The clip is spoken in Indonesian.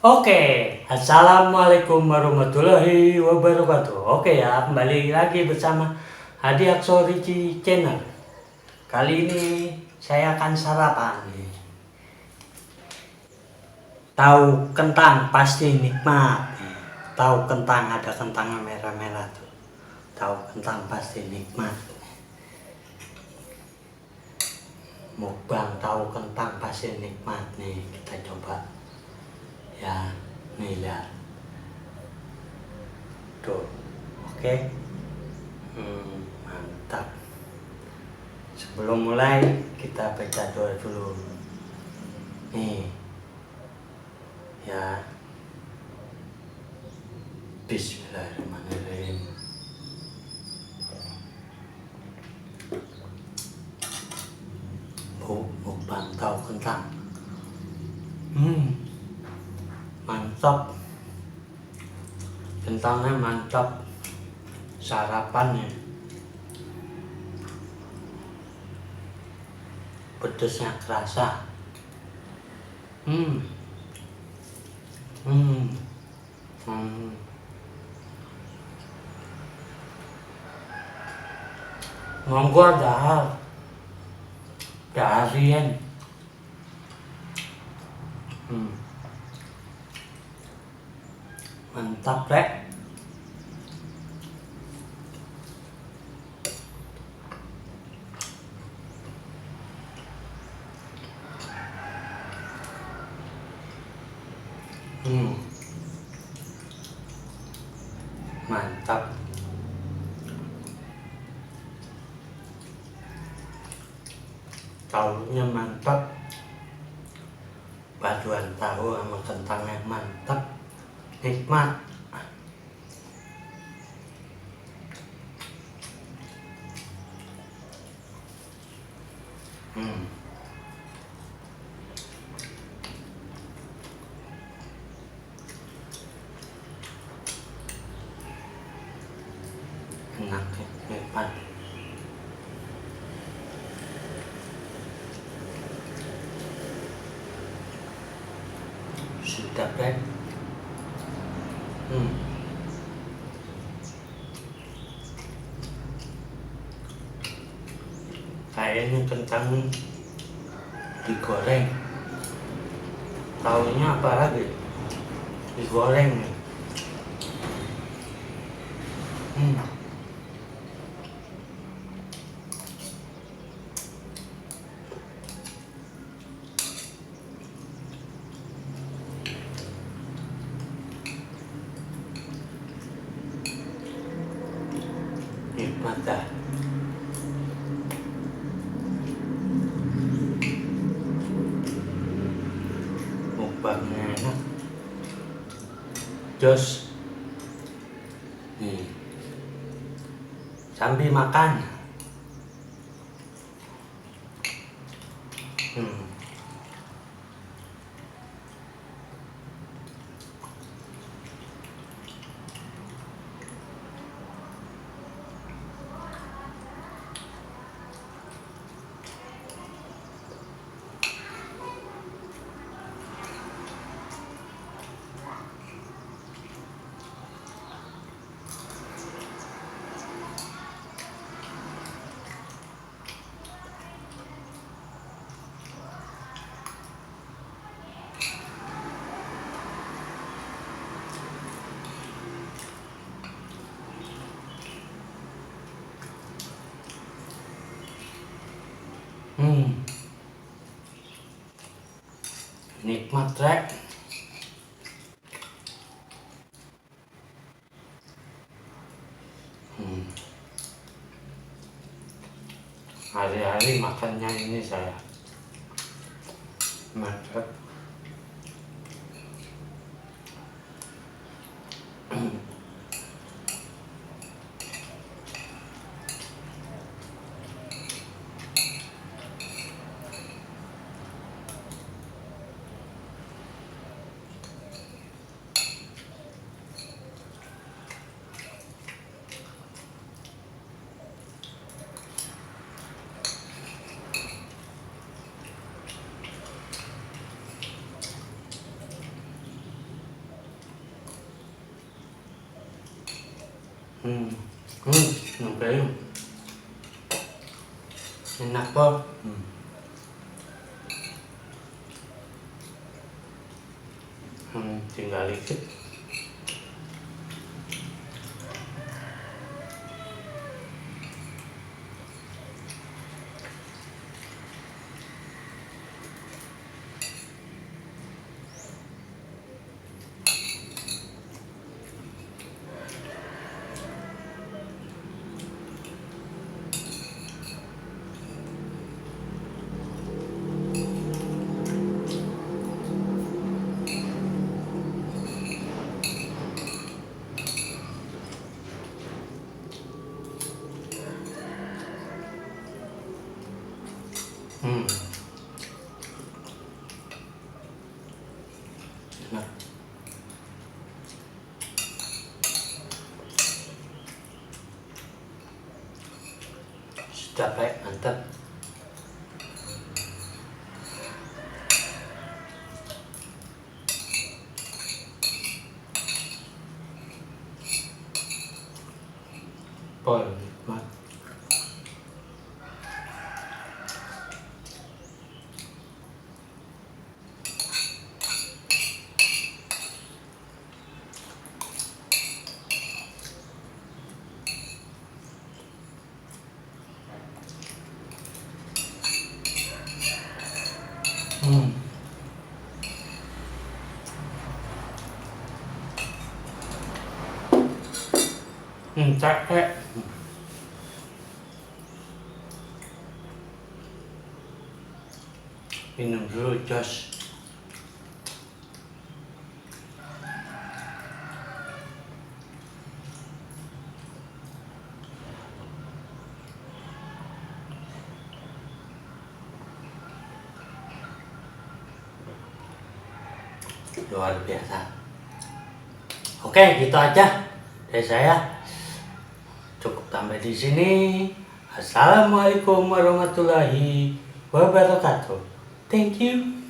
Oke, assalamualaikum warahmatullahi wabarakatuh. Oke ya, kembali lagi bersama Hadi Akso Ricci Channel. Kali ini saya akan sarapan. Tahu kentang pasti nikmat. Tahu kentang, ada kentang merah-merah tuh. Tahu kentang pasti nikmat. Mukbang tahu kentang pasti nikmat nih, kita coba. Ya, nih lihat. Tuh, oke. Mantap. Sebelum mulai kita baca doa dulu. Nih, ya. Bismillahirrahmanirrahim. Mukbang tahu kentang. Mantap. Kentangnya mantap. Sarapannya. Pedesnya kerasa. Monggo ada harian. Mantap rek. Mantap. Tahunya mantap. Paduan tahu sama kentangnya mantap. Nikmat. Enak, nikmat. Sedap rek. Kayaknya kentang digoreng. Tahunya apa lagi? Digoreng. Nikmat dah. Mukbangnya enak. Jos. Nih. Sambil makan. Nikmat rek. Hari-hari makannya ini saya. Mantap. Hmm. Okay. Enak po. Tinggal dikit. Enak. Sudah baik, mantap. Pol, mat. Capek. Minum dulu jos. Luar biasa. Oke, gitu aja dari saya. Cukup sampai di sini. Assalamualaikum warahmatullahi wabarakatuh. Thank you.